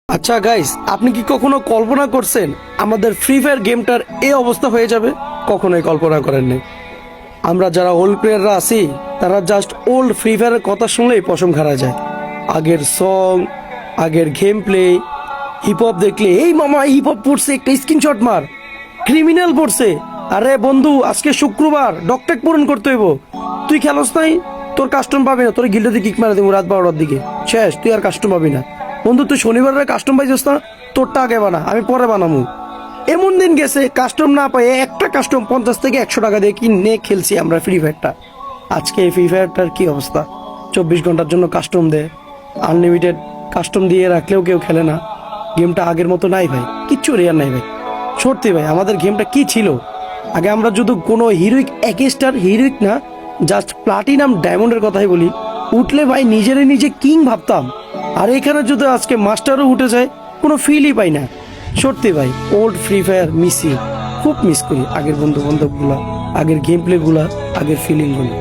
আচ্ছা গাইস, আপনি কি কখনো কল্পনা করছেন আমাদের ফ্রি ফায়ার গেমটার এই অবস্থা হয়ে যাবে? কখনোই কল্পনা করেননি। আমরা যারা ওল্ড প্লেয়াররা আছি তারা জাস্ট ওল্ড ফ্রি ফায়ারের কথা শুনলেই পশম খাড়া যায়। আগের সং, আগের গেম প্লে, হিপ হপ দেখলে এই মামা হিপ হপ পড়ছে, একটা স্ক্রিনশট মার, ক্রিমিনাল পড়ছে, আরে বন্ধু আজকে শুক্রবার ডকটেক পূরণ করতে হইব, তুই খেলোস নাই, তোর কাস্টম পাবি না, তোর গিল্ডে কিক মারা দেবো রাত 12টার দিকে, শেষ, তুই আর কাস্টম পাবি না। বন্ধু তুই শনিবারের কাস্টম পাইছিস না, তোরটা আগে বানা, আমি পরে বানাবো। এমন দিন গেছে কাস্টম না পাই, একটা কাস্টম 50 থেকে 100 টাকা দিয়ে কিনে খেলছি আমরা ফ্রি ফায়ারটা। আজকে এই ফ্রি ফায়ারটার কি অবস্থা, 24 ঘন্টার জন্য কাস্টম দেয়, আনলিমিটেড কাস্টম দিয়ে রাখলেও কেউ খেলে না। গেমটা আগের মতো নাই ভাই, কিচ্ছু রেয়ার নাই ভাই। সত্যি ভাই, আমাদের গেমটা কি ছিল আগে, আমরা যদি কোনো হিরোইক, এক স্টার হিরোইক না, জাস্ট প্লাটিনাম ডায়মন্ডের কথাই বলি, উঠলে ভাই নিজেরই নিজে কিং ভাবতাম। আর এখানে যদি আজকে মাস্টারও উঠে যায়, কোনো ফিলই পাই না। সত্যি ভাই, ওল্ড ফ্রি ফায়ার মিসি, খুব মিস করি আগের বন্ধু বান্ধবগুলা, আগের গেম প্লেগুলা, আগের ফিলিংগুলো।